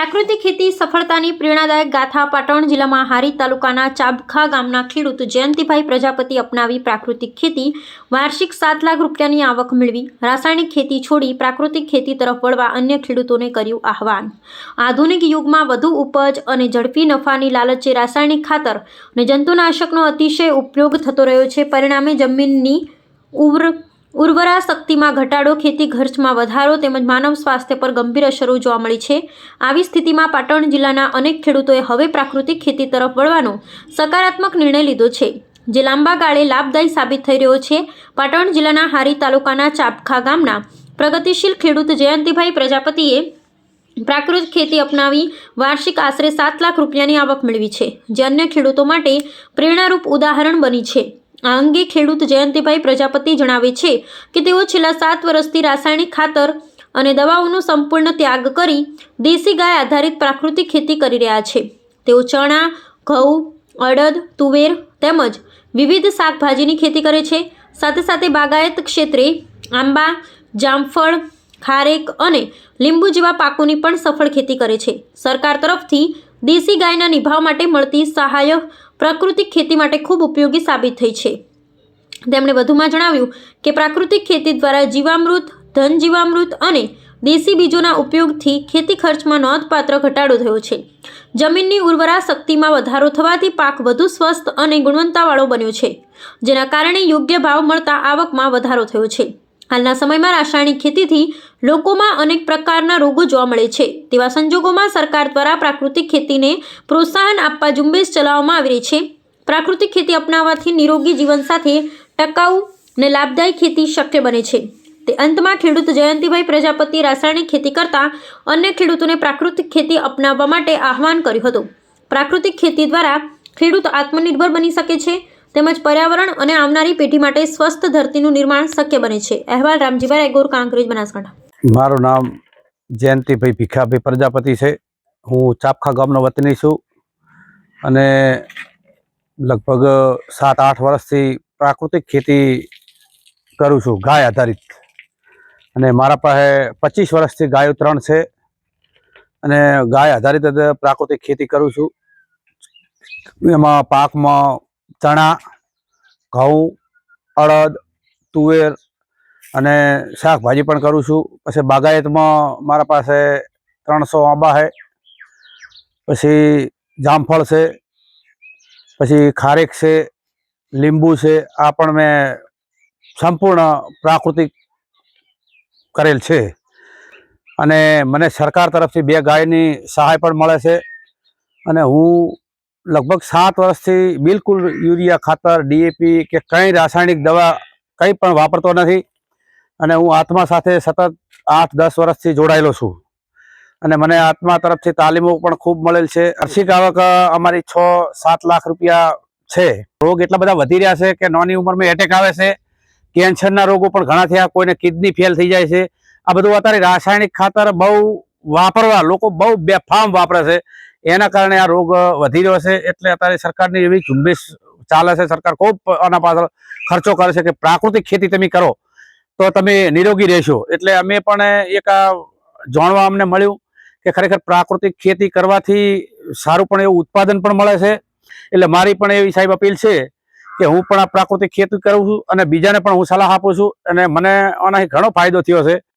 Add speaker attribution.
Speaker 1: પ્રાકૃતિક ખેતી સફળતાની પ્રેરણાદાયક ગાથા પાટણ જિલ્લામાં હારી તાલુકાના ચાબખા ગામના ખેડૂત જયંતિભાઈ પ્રજાપતિ અપનાવી પ્રાકૃતિક ખેતી વાર્ષિક 7 લાખ રૂપિયાની આવક મેળવી રાસાયણિક ખેતી છોડી પ્રાકૃતિક ખેતી તરફ વળવા અન્ય ખેડૂતોને કર્યું આહવાન। આધુનિક યુગમાં વધુ ઉપજ અને ઝડપી નફાની લાલચે રાસાયણિક ખાતર અને જંતુનાશકનો અતિશય ઉપયોગ થતો રહ્યો છે। પરિણામે જમીનની ઉર્વરા શક્તિમાં ઘટાડો, ખેતી ખર્ચમાં વધારો તેમજ માનવ સ્વાસ્થ્ય પર ગંભીર અસરો જોવા મળી છે। આવી સ્થિતિમાં પાટણ જિલ્લાના અનેક ખેડૂતોએ હવે પ્રાકૃતિક ખેતી તરફ વળવાનો સકારાત્મક નિર્ણય લીધો છે, જે લાંબા ગાળે લાભદાયી સાબિત થઈ રહ્યો છે। પાટણ જિલ્લાના હારી તાલુકાના ચાબખા ગામના પ્રગતિશીલ ખેડૂત જયંતિભાઈ પ્રજાપતિએ પ્રાકૃતિક ખેતી અપનાવી વાર્ષિક આશરે 7 લાખ રૂપિયાની આવક મેળવી છે, જે અન્ય ખેડૂતો માટે પ્રેરણારૂપ ઉદાહરણ બની છે। આ અંગે ખેડૂત જયંતિભાઈ પ્રજાપતિ જણાવે છે કે તેઓ છેલ્લા 7 વર્ષથી રાસાયણિક ખાતર અને દવાઓનો સંપૂર્ણ ત્યાગ કરી દેશી ગાય આધારિત પ્રાકૃતિક ખેતી કરી રહ્યા છે। તેઓ ચણા, ઘઉં, અડદ, તુવેર તેમજ વિવિધ શાકભાજીની ખેતી કરે છે। સાથે સાથે બાગાયત ક્ષેત્રે આંબા, જામફળ, ખારેક અને લીંબુ જેવા પાકોની પણ સફળ ખેતી કરે છે। સરકાર તરફથી દેશી ગાયના નિભાવ માટે મળતી સહાય પ્રાકૃતિક ખેતી માટે ખૂબ ઉપયોગી સાબિત થઈ છે। તેમણે વધુમાં જણાવ્યું કે પ્રાકૃતિક ખેતી દ્વારા જીવામૃત, ધન જીવામૃત અને દેશી બીજોના ઉપયોગથી ખેતી ખર્ચમાં નોંધપાત્ર ઘટાડો થયો છે। જમીનની ઉર્વરા શક્તિમાં વધારો થવાથી પાક વધુ સ્વસ્થ અને ગુણવત્તાવાળો બન્યો છે, જેના કારણે યોગ્ય ભાવ મળતા આવકમાં વધારો થયો છે। હાલના સમયમાં રાસાયણિક ખેતીથી લોકોમાં અનેક પ્રકારના રોગો જોવા મળે છે। તેવા સંજોગોમાં સરકાર દ્વારા પ્રાકૃતિક ખેતીને પ્રોત્સાહન આપવા ઝુંબેશ ચલાવવામાં આવી રહી છે। પ્રાકૃતિક ખેતી અપનાવવાથી નિરોગી જીવન સાથે ટકાઉ અને લાભદાયી ખેતી શક્ય બને છે। તે અંતમાં ખેડૂત જયંતિભાઈ પ્રજાપતિ રાસાયણિક ખેતી કરતા અન્ય ખેડૂતોને પ્રાકૃતિક ખેતી અપનાવવા માટે આહવાન કર્યું હતું। પ્રાકૃતિક ખેતી દ્વારા ખેડૂત આત્મનિર્ભર બની શકે છે તેમજ પર્યાવરણ અને આવનારી પેઢી માટે સ્વસ્થ ધરતીનું નિર્માણ શક્ય બને છે। અહેવાલ રામજીભાઈ એગોર, કાંકરેજ, બનાસકાંઠા।
Speaker 2: મારું નામ જયંતિભાઈ ભીખાભાઈ પ્રજાપતિ છે। હું ચાબખા ગામનો વતની છું અને લગભગ 7-8 વર્ષથી પ્રાકૃતિક ખેતી કરું છું, ગાય આધારિત। અને મારા પાસે 25 વર્ષથી ગાયો 3 છે અને ગાય આધારિત પ્રાકૃતિક ખેતી કરું છું। એમાં પાકમાં ચણા, ઘઉં, અડદ, તુવેર અને શાકભાજી પણ કરું છું। પછી બાગાયતમાં મારા પાસે 300 આંબા છે, પછી જામફળ છે, પછી ખારેક છે, લીંબુ છે। આ પણ મેં સંપૂર્ણ પ્રાકૃતિક કરેલ છે અને મને સરકાર તરફથી 2 ગાયની સહાય પણ મળે છે। અને હું લગભગ 7 વર્ષથી બિલકુલ યુરિયા ખાતર, DAP કે કંઈ રાસાયણિક દવા કંઈ પણ વાપરતો નથી અને હું આત્મા સાથે સતત 8-10 વર્ષથી જોડાયેલો છું અને મને આત્મા તરફથી તાલીમો પણ ખૂબ મળેલ છે। વાર્ષિક આવક અમારી 6-7 લાખ રૂપિયા છે। રોગ એટલા બધા વધી રહ્યા છે કે નાની ઉંમરમાં એટેક આવે છે, કેન્સરના રોગો પણ ઘણા થયા, કોઈને કિડની ફેલ થઈ જાય છે। આ બધું અત્યારે રાસાયણિક ખાતર બહુ વાપરવા લોકો બહુ બેફામ વાપરે છે, એના કારણે આ રોગ વધી રહ્યો છે। એટલે અત્યારે સરકારની એવી ઝુંબેશ ચાલે છે, સરકાર ખૂબ આના પાછળ ખર્ચો કરે છે કે પ્રાકૃતિક ખેતી તમે કરો તો તમે નિરોગી રહેશો। એટલે અમે પણ એક જાણવા અમને મળ્યું કે ખરેખર પ્રાકૃતિક ખેતી કરવાથી સારું પણ એવું ઉત્પાદન પણ મળે છે। એટલે મારી પણ એવી સાહેબ અપીલ છે કે હું પણ આ પ્રાકૃતિક ખેતી કરું છું અને બીજાને પણ હું સલાહ આપું છું અને મને આનાથી ઘણો ફાયદો થયો છે।